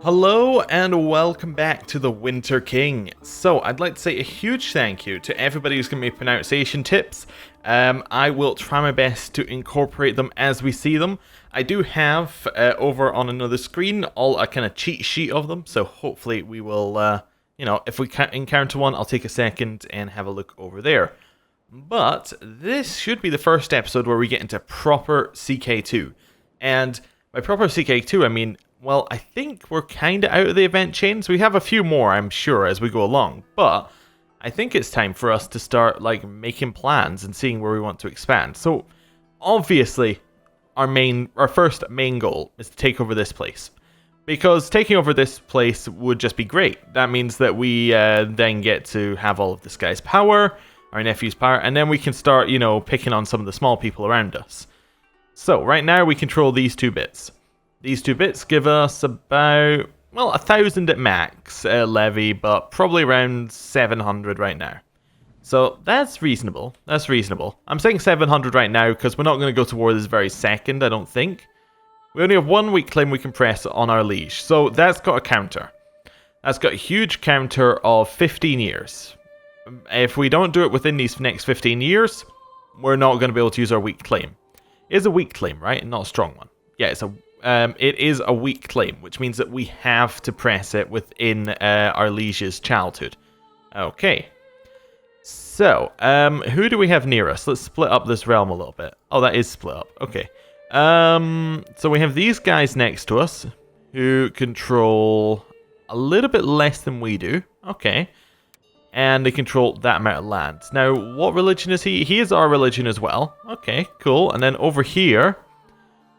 Hello and welcome back to the Winter King. So I'd like to say a huge thank you to everybody who's given me pronunciation tips. I will try my best to incorporate them as we see them. I do have over on another screen all a kind of cheat sheet of them, so hopefully we will, if we encounter one, I'll take a second and have a look over there. But this should be the first episode where we get into proper CK2. And by proper CK2, I mean, well, I think we're kind of out of the event chains. We have a few more, I'm sure, as we go along. But I think it's time for us to start, making plans and seeing where we want to expand. So, obviously, our first main goal is to take over this place. Because taking over this place would just be great. That means that we then get to have all of this guy's power, our nephew's power, and then we can start, picking on some of the small people around us. So, right now we control these two bits. These two bits give us about, 1,000 at max levy, but probably around 700 right now. So that's reasonable. That's reasonable. I'm saying 700 right now because we're not going to go to war this very second, I don't think. We only have 1 week claim we can press on our liege, so that's got a counter. That's got a huge counter of 15 years. If we don't do it within these next 15 years, we're not going to be able to use our weak claim. It is a weak claim, right? Not a strong one. Yeah, it is a weak claim, which means that we have to press it within our liege's childhood. Okay. So, who do we have near us? Let's split up this realm a little bit. Oh, that is split up. Okay. So we have these guys next to us who control a little bit less than we do. Okay. And they control that amount of land. Now, what religion is he? He is our religion as well. Okay, cool. And then over here,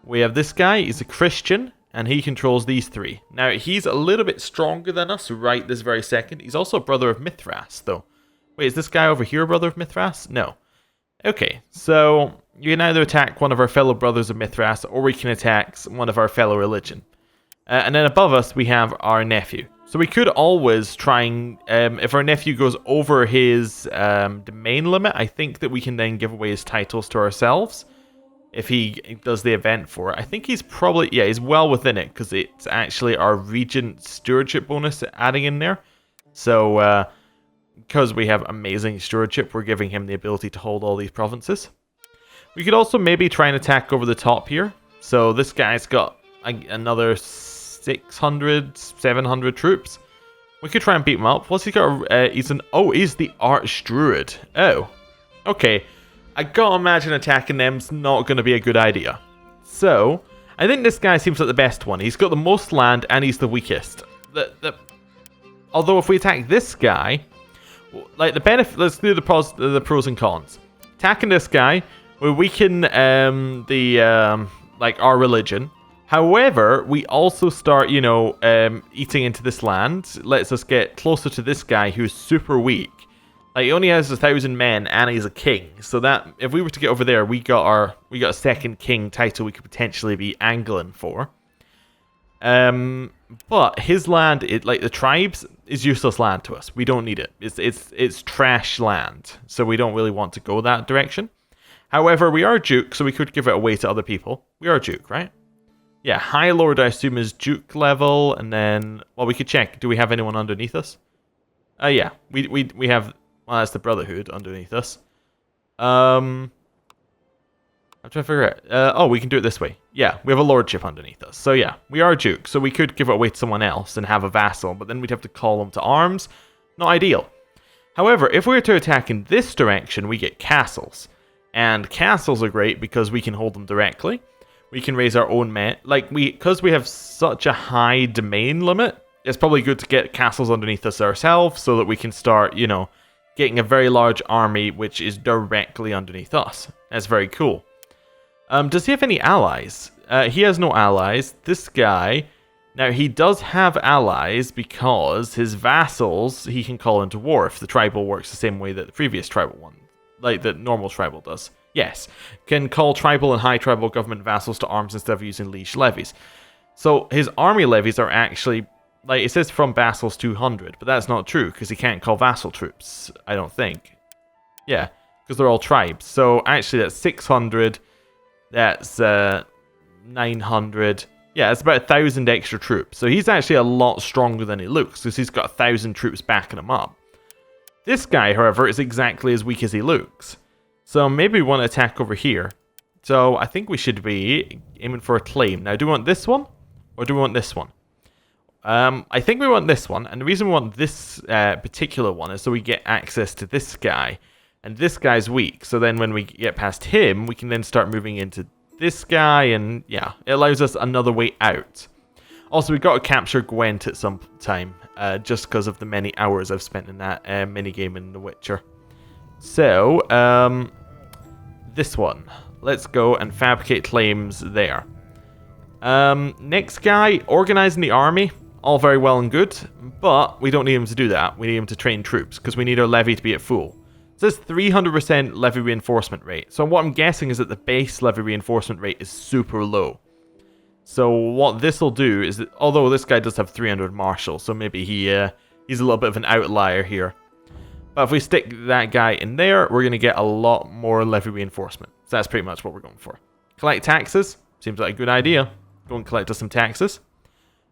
we have this guy. He's a Christian, and he controls these three. Now, he's a little bit stronger than us right this very second. He's also a brother of Mithras, though. Wait, is this guy over here a brother of Mithras? No. Okay, so you can either attack one of our fellow brothers of Mithras, or we can attack one of our fellow religion. And then above us, we have our nephew. So we could always try and, if our nephew goes over his domain limit, I think that we can then give away his titles to ourselves. If he does the event for it. I think he's probably, he's well within it, because it's actually our regent stewardship bonus adding in there. So, because we have amazing stewardship, we're giving him the ability to hold all these provinces. We could also maybe try and attack over the top here. So this guy's got another 600, 700 troops. We could try and beat him up. What's he got? He's the Arch Druid. Oh, okay. I gotta imagine attacking them's not going to be a good idea. So, I think this guy seems like the best one. He's got the most land and he's the weakest. Although if we attack this guy, the benefit, let's do the pros and cons. Attacking this guy, we weaken our religion. However, we also start, eating into this land. Lets us get closer to this guy who's super weak. He only has 1,000 men, and he's a king. So that if we were to get over there, we got a second king title we could potentially be angling for. But his land, the tribes, is useless land to us. We don't need it. It's trash land, so we don't really want to go that direction. However, we are Duke, so we could give it away to other people. We are Duke, right? Yeah, High Lord, I assume, is Duke level, and then we could check. Do we have anyone underneath us? Yeah, we have. Well, that's the Brotherhood underneath us. I'm trying to figure out. We can do it this way. Yeah, we have a lordship underneath us. So yeah, we are a duke. So we could give it away to someone else and have a vassal, but then we'd have to call them to arms. Not ideal. However, if we were to attack in this direction, we get castles. And castles are great because we can hold them directly. We can raise our own men. Because we have such a high domain limit, it's probably good to get castles underneath us ourselves so that we can start, getting a very large army which is directly underneath us. That's very cool. Does he have any allies? He has no allies. This guy, now he does have allies because his vassals he can call into war if the tribal works the same way that the previous tribal one, like the normal tribal does. Yes, can call tribal and high tribal government vassals to arms instead of using liege levies. So his army levies are actually, it says from vassals 200, but that's not true, because he can't call vassal troops, I don't think. Yeah, because they're all tribes. So actually that's 600, that's 900, Yeah, it's about 1,000 extra troops. So he's actually a lot stronger than he looks, because he's got 1,000 troops backing him up. This guy, however, is exactly as weak as he looks. So maybe we want to attack over here. So I think we should be aiming for a claim. Now, do we want this one? Or do we want this one? I think we want this one. And the reason we want this particular one is so we get access to this guy. And this guy's weak. So then when we get past him, we can then start moving into this guy. And yeah, it allows us another way out. Also, we've got to capture Gwent at some time. Just because of the many hours I've spent in that minigame in The Witcher. So, this one. Let's go and fabricate claims there. Next guy, organizing the army. All very well and good, but we don't need him to do that. We need him to train troops, because we need our levy to be at full. It says 300% levy reinforcement rate. So what I'm guessing is that the base levy reinforcement rate is super low. So what this will do is that, although this guy does have 300 martial, so maybe he's a little bit of an outlier here. But if we stick that guy in there, we're going to get a lot more levy reinforcement. So that's pretty much what we're going for. Collect taxes. Seems like a good idea. Go and collect us some taxes.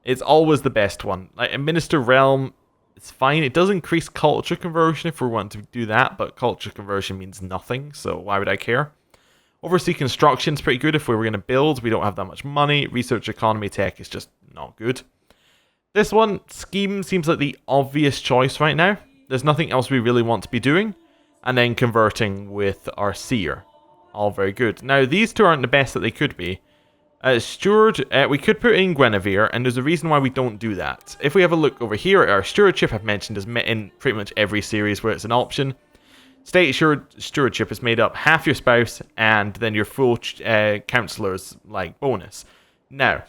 It's always the best one. Like, administer realm, it's fine. It does increase culture conversion if we want to do that, but culture conversion means nothing, so why would I care? Oversee construction is pretty good if we were going to build. We don't have that much money. Research economy tech is just not good. This one, scheme, seems like the obvious choice right now. There's nothing else we really want to be doing. And then converting with our seer. All very good. Now, these two aren't the best that they could be. Steward, we could put in Guinevere, and there's a reason why we don't do that. If we have a look over here at our stewardship, I've mentioned is in pretty much every series where it's an option. State stewardship is made up half your spouse and then your full counselor's like bonus. Now,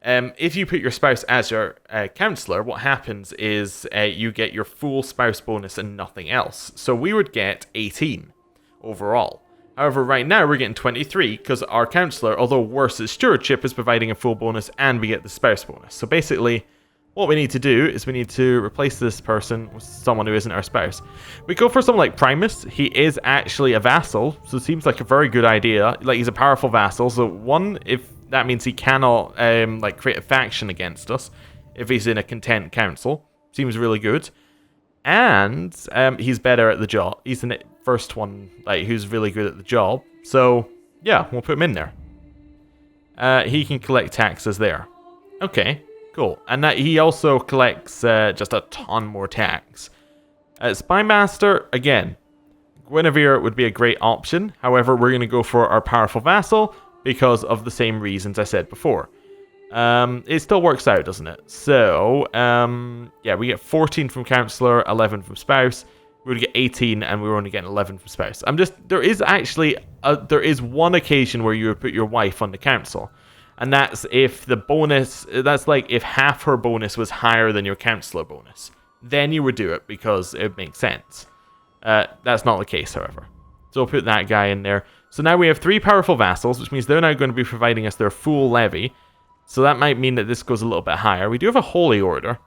if you put your spouse as your counselor, what happens is you get your full spouse bonus and nothing else. So we would get 18 overall. However, right now we're getting 23 because our counselor, although worse at stewardship, is providing a full bonus and we get the spouse bonus. So basically, what we need to do is we need to replace this person with someone who isn't our spouse. We go for someone like Primus. He is actually a vassal, so it seems like a very good idea. Like, he's a powerful vassal, so one, if that means he cannot like create a faction against us if he's in a content council. Seems really good. And he's better at the job. He's the first one like who's really good at the job. So yeah, we'll put him in there. He can collect taxes there. Okay, cool. And that he also collects just a ton more tax. Spymaster, again, Guinevere would be a great option. However, we're going to go for our powerful vassal because of the same reasons I said before. It still works out, doesn't it? So, yeah, we get 14 from counselor, 11 from spouse. We would get 18, and we were only getting 11 from spouse. There is actually, there is one occasion where you would put your wife on the council. And that's if the bonus, that's like if half her bonus was higher than your counselor bonus. Then you would do it because it makes sense. That's not the case, however. So we'll put that guy in there. So now we have 3 powerful vassals, which means they're now going to be providing us their full levy. So that might mean that this goes a little bit higher. We do have a holy order.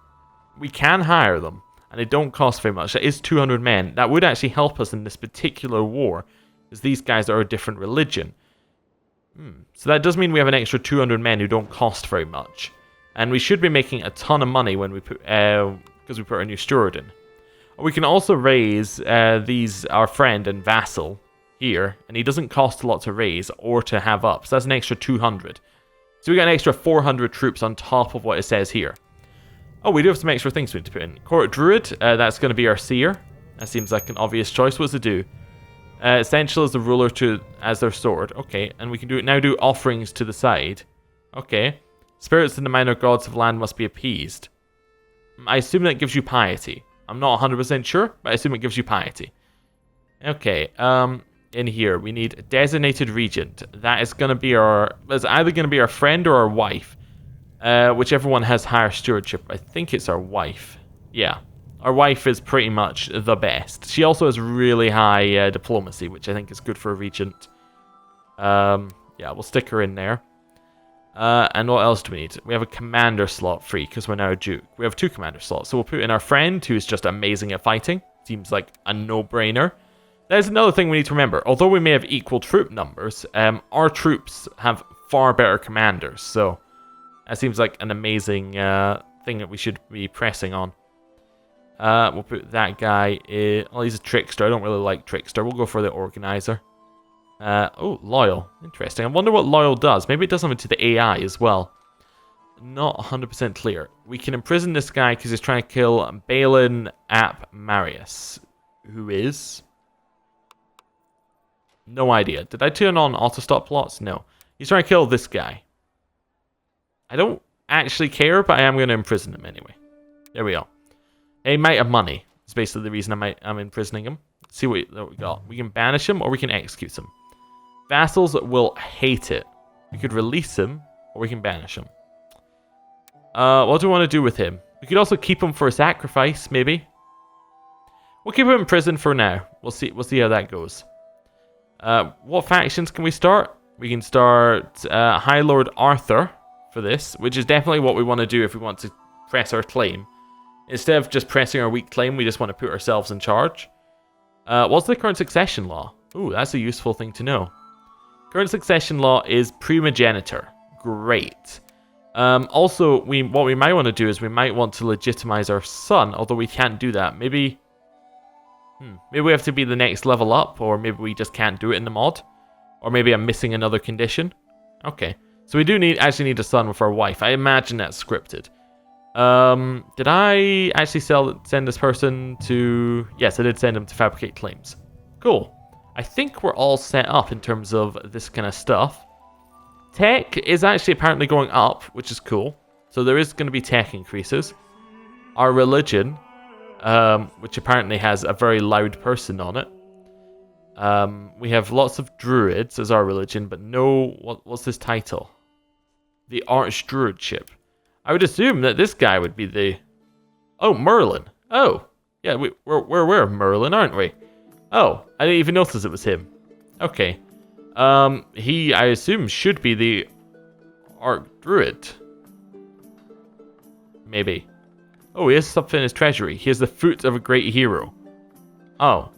We can hire them, and they don't cost very much. That is 200 men. That would actually help us in this particular war, because these guys are a different religion. So that does mean we have an extra 200 men who don't cost very much. And we should be making a ton of money when we put, because we put our new steward in. We can also raise our friend and vassal here, and he doesn't cost a lot to raise or to have up. So that's an extra 200. So we got an extra 400 troops on top of what it says here. Oh, we do have some extra things we need to put in. Court Druid, that's going to be our seer. That seems like an obvious choice. What does it do? Essential is the ruler as their sword. Okay, and we can now do offerings to the side. Okay. Spirits and the minor gods of land must be appeased. I assume that gives you piety. I'm not 100% sure, but I assume it gives you piety. Okay, in here, we need a designated regent. That is going to be it's either going to be our friend or our wife. Whichever one has higher stewardship. I think it's our wife. Yeah, our wife is pretty much the best. She also has really high diplomacy, which I think is good for a regent. Yeah, we'll stick her in there. And what else do we need? We have a commander slot free because we're now a duke. We have 2 commander slots. So we'll put in our friend who is just amazing at fighting. Seems like a no-brainer. There's another thing we need to remember. Although we may have equal troop numbers, our troops have far better commanders. So That seems like an amazing thing that we should be pressing on. We'll put that guy in... Oh, he's a trickster. I don't really like trickster. We'll go for the organizer. Oh, loyal. Interesting. I wonder what loyal does. Maybe it does something to the AI as well. Not 100% clear. We can imprison this guy because he's trying to kill Balin Ap Marius. Who is... No idea. Did I turn on auto-stop plots? No. He's trying to kill this guy. I don't actually care, but I am going to imprison him anyway. There we go. He might have money. It's basically the reason I'm imprisoning him. Let's see what we got. We can banish him or we can execute him. Vassals will hate it. We could release him or we can banish him. What do we want to do with him? We could also keep him for a sacrifice, maybe. We'll keep him in prison for now. We'll see how that goes. What factions can we start? We can start High Lord Arthur for this, which is definitely what we want to do if we want to press our claim. Instead of just pressing our weak claim, we just want to put ourselves in charge. What's the current succession law? Ooh, that's a useful thing to know. Current succession law is primogenitor. Great. Also, what we might want to do is we might want to legitimize our son, although we can't do that. Maybe we have to be the next level up, or maybe we just can't do it in the mod. Or maybe I'm missing another condition. Okay. So we do actually need a son with our wife. I imagine that's scripted. Did I actually send this person to... Yes, I did send him to fabricate claims. Cool. I think we're all set up in terms of this kind of stuff. Tech is actually apparently going up, which is cool. So there is going to be tech increases. Our religion, which apparently has a very loud person on it. We have lots of druids as our religion, but no... What's this title? The Archdruidship. I would assume that this guy would be the... Oh, Merlin. Oh. Yeah, we're Merlin, aren't we? Oh, I didn't even notice it was him. Okay. He, I assume, should be the Archdruid. Maybe. Oh, he has something in his treasury. He has the foot of a great hero. Oh.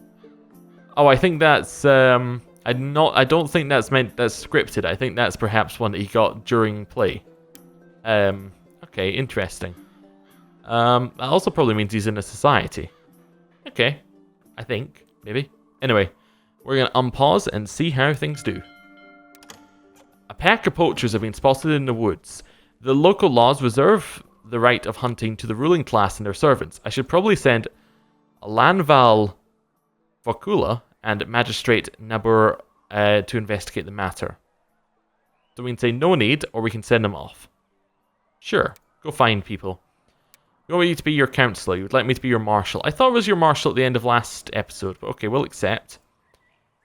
Oh, I think that's... I don't think that's scripted. I think that's perhaps one that he got during play. Okay, interesting. That also probably means he's in a society. Okay, I think, maybe. Anyway, we're going to unpause and see how things do. A pack of poachers have been spotted in the woods. The local laws reserve the right of hunting to the ruling class and their servants. I should probably send Lanval Vocula and Magistrate Nabur to investigate the matter. So we can say no need, or we can send them off. Sure, go find people. You want me to be your counselor? You would like me to be your marshal? I thought it was your marshal at the end of last episode, but okay, we'll accept.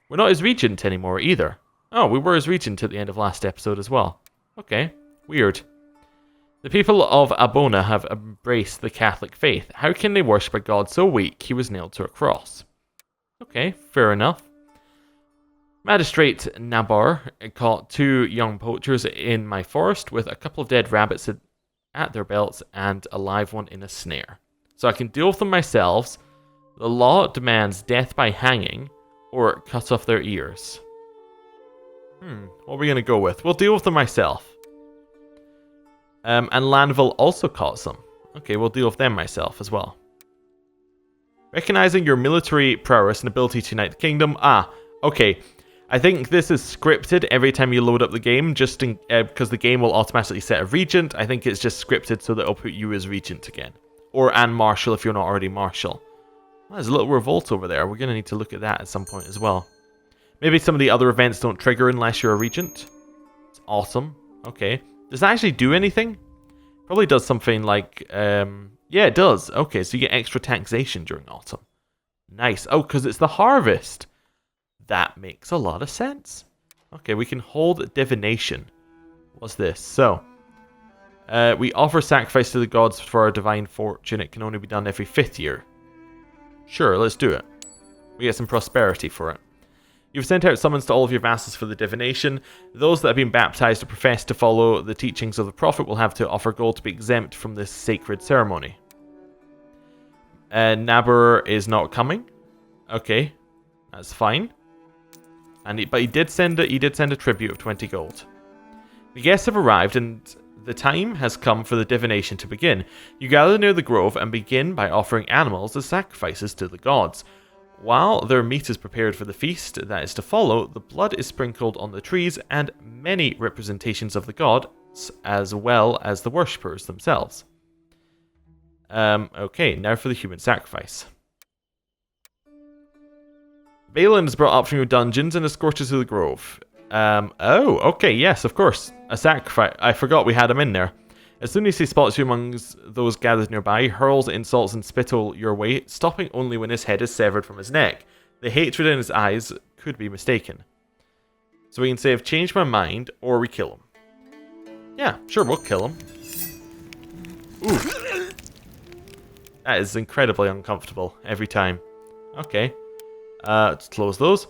We're not his regent anymore either. Oh, we were his regent at the end of last episode as well. Okay, weird. The people of Abona have embraced the Catholic faith. How can they worship a god so weak he was nailed to a cross? Okay, fair enough. Magistrate Nabar caught 2 young poachers in my forest with a couple of dead rabbits at their belts and a live one in a snare. So I can deal with them myself. The law demands death by hanging or cut off their ears. What are we going to go with? We'll deal with them myself. And Lanville also caught some. Okay, we'll deal with them myself as well. Recognizing your military prowess and ability to unite the kingdom. Ah, okay. I think this is scripted every time you load up the game, just because the game will automatically set a regent. I think it's just scripted so that it'll put you as regent again. And marshal if you're not already marshal. Well, there's a little revolt over there. We're going to need to look at that at some point as well. Maybe some of the other events don't trigger unless you're a regent. It's awesome. Okay. Does that actually do anything? Probably does something like... yeah, it does. Okay, so you get extra taxation during autumn. Nice. Oh, because it's the harvest. That makes a lot of sense. Okay, we can hold divination. What's this? So, we offer sacrifice to the gods for our divine fortune. It can only be done every 5th year. Sure, let's do it. We get some prosperity for it. You've sent out summons to all of your vassals for the divination. Those that have been baptized or profess to follow the teachings of the prophet will have to offer gold to be exempt from this sacred ceremony. Nabur is not coming. Okay, that's fine. But he did send a tribute of 20 gold. The guests have arrived, and the time has come for the divination to begin. You gather near the grove and begin by offering animals as sacrifices to the gods. While their meat is prepared for the feast that is to follow, the blood is sprinkled on the trees and many representations of the gods, as well as the worshippers themselves. Okay, now for the human sacrifice. Balin is brought up from your dungeons and escorted to the grove. Oh, okay, yes, of course. A sacrifice. I forgot we had him in there. As soon as he spots you amongst those gathered nearby, he hurls insults and spittle your way, stopping only when his head is severed from his neck. The hatred in his eyes could be mistaken. So we can say, I've changed my mind, or we kill him. Yeah, sure, we'll kill him. Ooh. That is incredibly uncomfortable every time. Okay. Let's close those.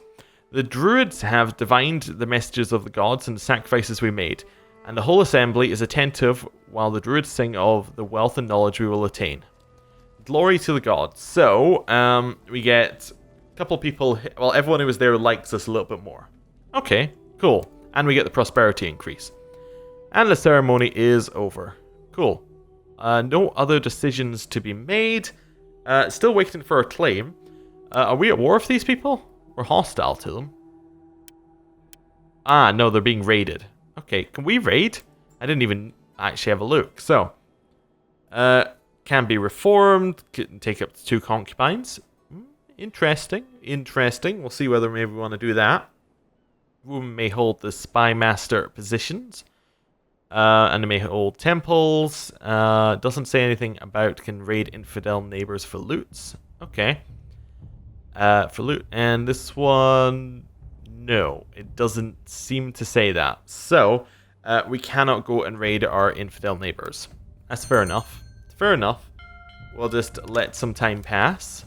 The druids have divined the messages of the gods and the sacrifices we made, and the whole assembly is attentive while the druids sing of the wealth and knowledge we will attain. Glory to the gods. So, we get a couple people, well, everyone who was there likes us a little bit more. Okay, cool. And we get the prosperity increase. And the ceremony is over. Cool. No other decisions to be made. Still waiting for a claim. Are we at war with these people? We're hostile to them. Ah, no, they're being raided. Okay, can we raid? I didn't even actually have a look. So, can be reformed. Can take up to 2 concubines. Interesting. Interesting. We'll see whether maybe we want to do that. Women may hold the spy master positions. And they may hold temples. Doesn't say anything about can raid infidel neighbors for loots. Okay. For loot. And this one, no, it doesn't seem to say that. So, we cannot go and raid our infidel neighbors. That's fair enough. Fair enough. We'll just let some time pass.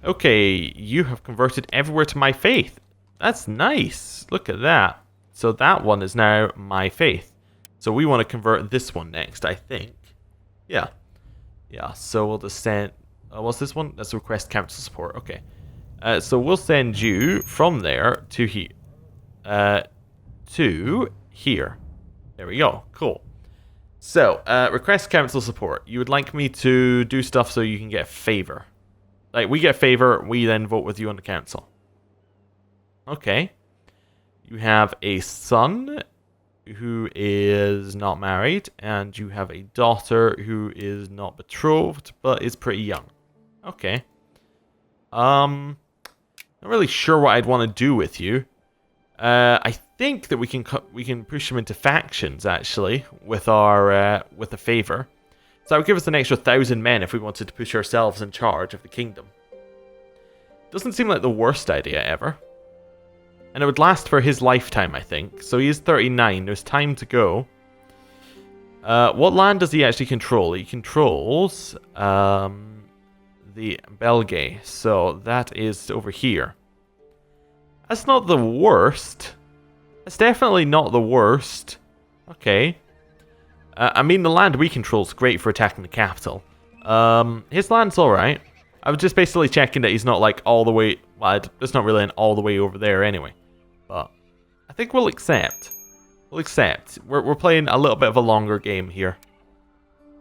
Okay, you have converted everywhere to my faith. That's nice. Look at that. So that one is now my faith. So we want to convert this one next, I think. Yeah. Yeah, so we'll just send... what's this one? That's request council support. Okay. So we'll send you from there to here. To here. There we go. Cool. So, request council support. You would like me to do stuff so you can get favor. Like, we get favor, we then vote with you on the council. Okay. You have a son who is not married, and you have a daughter who is not betrothed, but is pretty young. Okay. Not really sure what I'd want to do with you. I think that we can push them into factions actually with our with a favor. So that would give us an extra 1,000 men if we wanted to push ourselves in charge of the kingdom. Doesn't seem like the worst idea ever. And it would last for his lifetime, I think. So he is 39. There's time to go. What land does he actually control? He controls the Belgae. So that is over here. That's not the worst. That's definitely not the worst. Okay. I mean, the land we control is great for attacking the capital. His land's alright. I was just basically checking that he's not like all the way... Well, it's not really an all the way over there anyway. But I think we'll accept. We'll accept. We're playing a little bit of a longer game here.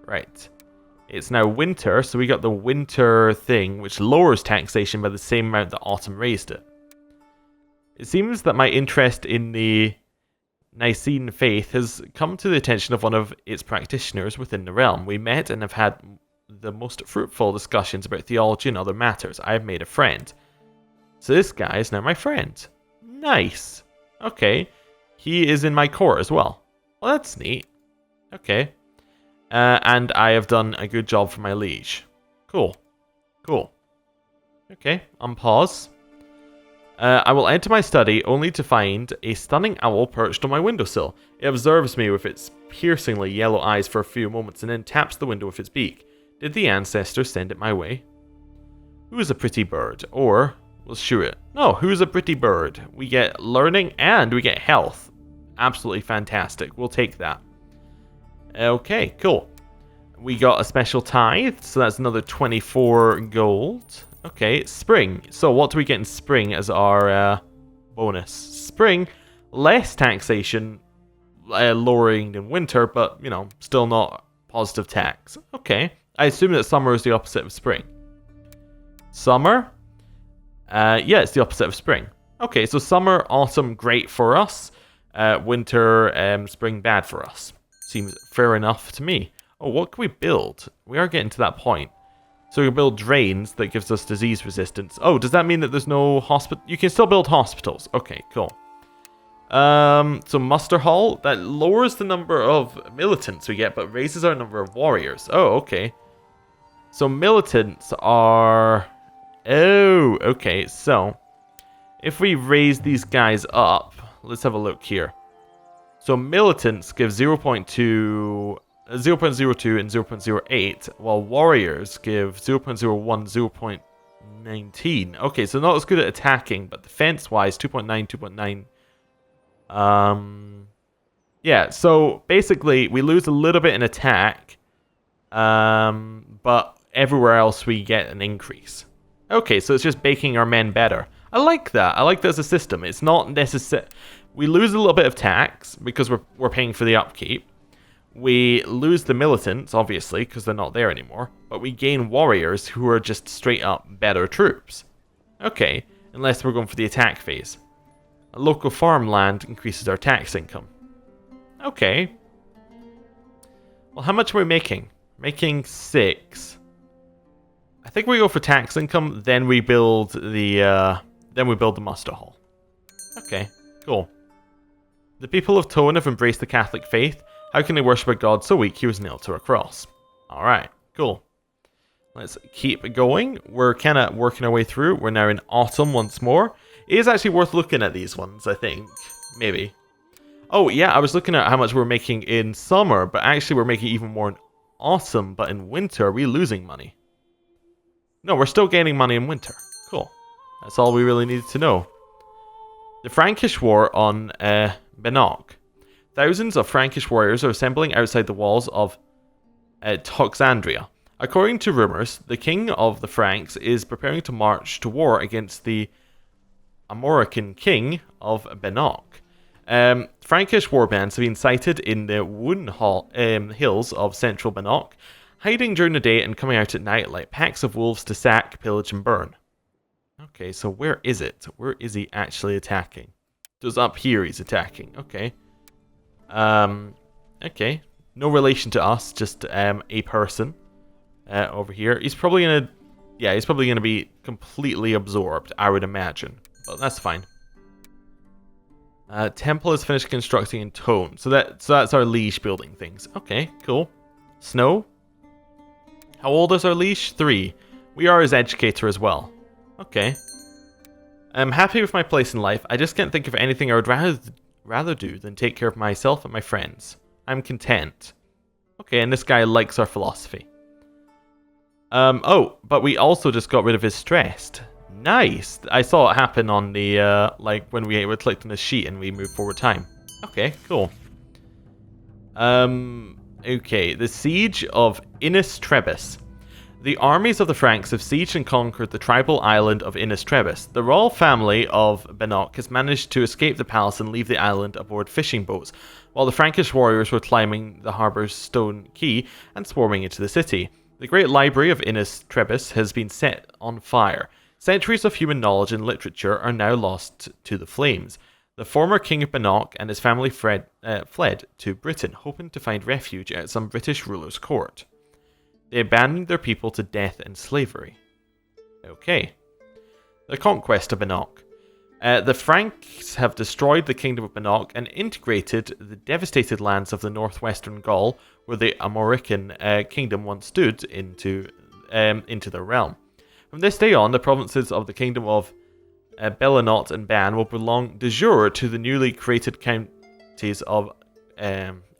Right. It's now winter, so we got the winter thing, which lowers taxation by the same amount that autumn raised it. It seems that my interest in the Nicene faith has come to the attention of one of its practitioners within the realm. We met and have had the most fruitful discussions about theology and other matters. I have made a friend. So this guy is now my friend. Nice. Okay. He is in my court as well. Well, that's neat. Okay. And I have done a good job for my liege. Cool. Cool. Okay, unpause. I will enter my study only to find a stunning owl perched on my windowsill. It observes me with its piercingly yellow eyes for a few moments and then taps the window with its beak. Did the ancestors send it my way? Who is a pretty bird? Or, we'll shoot it. No, who's a pretty bird? We get learning and we get health. Absolutely fantastic. We'll take that. Okay, cool. We got a special tithe, so that's another 24 gold. Okay, spring. So what do we get in spring as our bonus? Spring, less taxation, lowering in winter, but, you know, still not positive tax. Okay. I assume that summer is the opposite of spring. Summer? Yeah, it's the opposite of spring. Okay, so summer, autumn, great for us. Winter, spring, bad for us. Seems fair enough to me. Oh, what can we build? We are getting to that point. So we can build drains that gives us disease resistance. Oh, does that mean that there's no hospital? You can still build hospitals. Okay, cool. So muster hall, that lowers the number of militants we get, but raises our number of warriors. Oh, okay. So militants are... Oh, okay. So if we raise these guys up, let's have a look here. So militants give 0.2, 0.02 and 0.08, while warriors give 0.01, 0.19. Okay, so not as good at attacking, but defense-wise, 2.9, 2.9. Yeah, so basically we lose a little bit in attack, but everywhere else we get an increase. Okay, so it's just making our men better. I like that. I like that as a system. It's not necessary. We lose a little bit of tax because we're paying for the upkeep. We lose the militants, obviously, because they're not there anymore. But we gain warriors who are just straight up better troops. Okay, unless we're going for the attack phase. A local farmland increases our tax income. Okay. Well, how much are we making? Making 6. I think we go for tax income, then we build the muster hall. Okay, cool. The people of Tone have embraced the Catholic faith. How can they worship a god so weak he was nailed to a cross? Alright, cool. Let's keep going. We're kind of working our way through. We're now in autumn once more. It is actually worth looking at these ones, I think. Maybe. Oh, yeah, I was looking at how much we're making in summer, but actually we're making even more in autumn, but in winter, are we losing money? No, we're still gaining money in winter. Cool. That's all we really needed to know. The Frankish War on Benock. Thousands of Frankish warriors are assembling outside the walls of Toxandria. According to rumours, the king of the Franks is preparing to march to war against the Armorican king of Benock. Frankish warbands have been sighted in the Woon hills of central Benock, hiding during the day and coming out at night like packs of wolves to sack, pillage, and burn. Okay, so where is it? Where is he actually attacking? So it's up here he's attacking. Okay. Okay. No relation to us, just a person over here. He's probably gonna... Yeah, he's probably gonna be completely absorbed, I would imagine. But that's fine. Temple is finished constructing in Tone. So that's our liege building things. Okay, cool. Snow? How old is our liege? 3. We are his educator as well. Okay. I'm happy with my place in life. I just can't think of anything I would rather do than take care of myself and my friends. I'm content. Okay, and this guy likes our philosophy. Oh, but we also just got rid of his stressed. Nice. I saw it happen on the, like, when we clicked on the sheet and we moved forward time. Okay, cool. Okay, the siege of Trevis. The armies of the Franks have sieged and conquered the tribal island of Trevis. The royal family of Benock has managed to escape the palace and leave the island aboard fishing boats, while the Frankish warriors were climbing the harbour's stone quay and swarming into the city. The great library of Trevis has been set on fire. Centuries of human knowledge and literature are now lost to the flames. The former king of Benock and his family fled to Britain, hoping to find refuge at some British ruler's court. They abandoned their people to death and slavery. Okay. The conquest of Benock. The Franks have destroyed the kingdom of Benock and integrated the devastated lands of the northwestern Gaul, where the Armorican kingdom once stood, into their realm. From this day on, the provinces of the kingdom of Bellinot and Ban will belong de jure to the newly created counties of...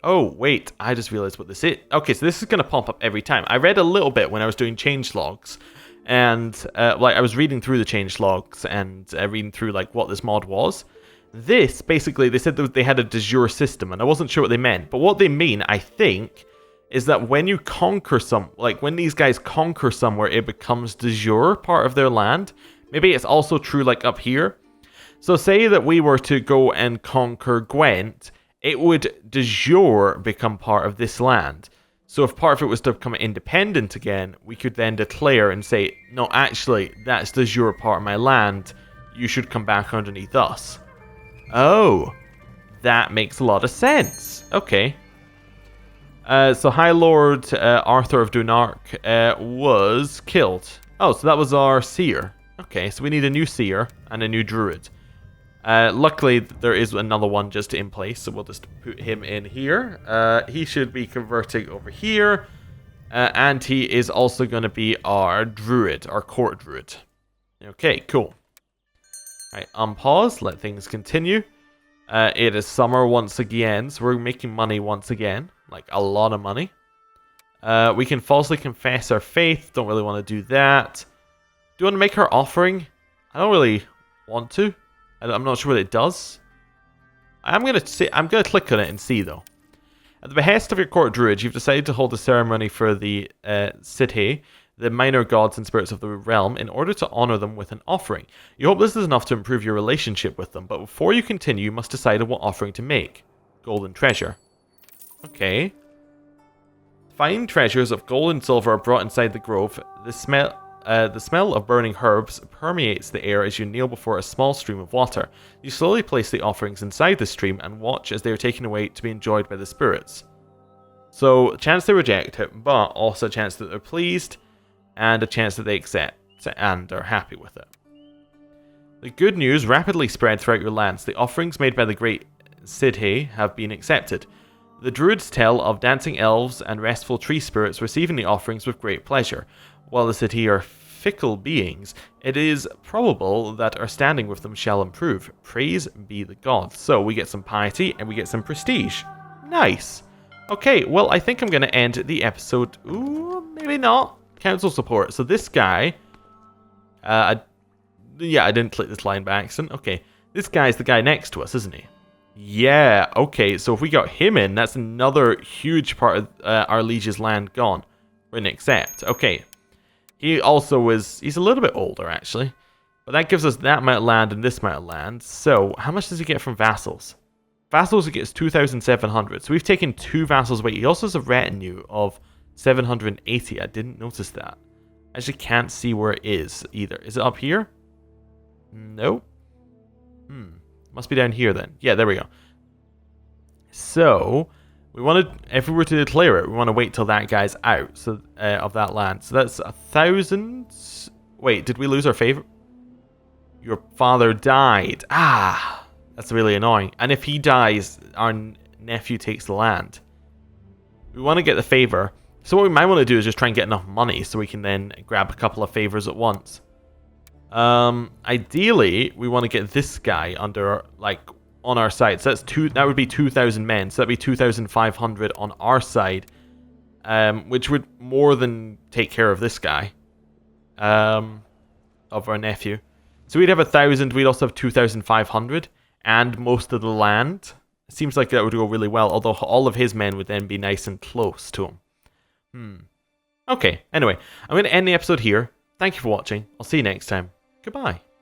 Oh, wait, I just realized what this is. Okay, so this is going to pop up every time. I read a little bit when I was doing changelogs, and like I was reading through the changelogs and reading through like what this mod was. This, basically, they said that they had a de jure system, and I wasn't sure what they meant. But what they mean, I think, is that when you conquer when these guys conquer somewhere, it becomes de jure part of their land. Maybe it's also true like up here. So say that we were to go and conquer Gwent, it would de jure become part of this land. So if part of it was to become independent again, we could then declare and say, no, actually, that's de jure part of my land. You should come back underneath us. Oh, that makes a lot of sense. Okay. So High Lord Arthur of Dunark was killed. Oh, so that was our seer. Okay, so we need a new seer and a new druid. Luckily, there is another one just in place, so we'll just put him in here. He should be converting over here. And he is also going to be our druid, our court druid. Okay, cool. Alright, unpause, let things continue. It is summer once again, so we're making money once again. Like, a lot of money. We can falsely confess our faith, don't really want to do that. Do you want to make our offering? I don't really want to. I'm not sure what it does. I'm gonna click on it and see though. At the behest of your court druid, you've decided to hold a ceremony for the City, the minor gods and spirits of the realm, in order to honor them with an offering. You hope this is enough to improve your relationship with them, but before you continue, you must decide on what offering to make. Gold and treasure. Okay. Fine treasures of gold and silver are brought inside the grove. The smell of burning herbs permeates the air as you kneel before a small stream of water. You slowly place the offerings inside the stream and watch as they are taken away to be enjoyed by the spirits. So, a chance they reject it, but also a chance that they're pleased, and a chance that they accept and are happy with it. The good news rapidly spread throughout your lands. The offerings made by the great City have been accepted. The druids tell of dancing elves and restful tree spirits receiving the offerings with great pleasure. While the City are fickle beings, it is probable that our standing with them shall improve. Praise be the gods. So we get some piety and we get some prestige. Nice. Okay, well, I think I'm going to end the episode. Ooh, maybe not. Council support. So this guy... yeah, I didn't click this line by accident. Okay, this guy's the guy next to us, isn't he? Yeah, okay, so if we got him in, that's another huge part of our liege's land gone. We're going to accept. Okay. He also he's a little bit older, actually. But that gives us that amount of land and this amount of land. So, how much does he get from vassals? Vassals, he gets 2,700. So we've taken 2 vassals away. He also has a retinue of 780. I didn't notice that. I actually can't see where it is either. Is it up here? No. Must be down here then. Yeah, there we go. So, we want to, if we were to declare it, we want to wait till that guy's out of that land. So that's 1,000. Wait, did we lose our favorite? Your father died. Ah, that's really annoying. And if he dies, our nephew takes the land. We want to get the favor. So what we might want to do is just try and get enough money so we can then grab a couple of favors at once. Ideally, we want to get this guy under, like, on our side. So that would be 2,000 men. So that'd be 2,500 on our side, which would more than take care of this guy, of our nephew. So we'd have 1,000. We'd also have 2,500 and most of the land. It seems like that would go really well. Although all of his men would then be nice and close to him. Okay. Anyway, I'm going to end the episode here. Thank you for watching. I'll see you next time. Goodbye.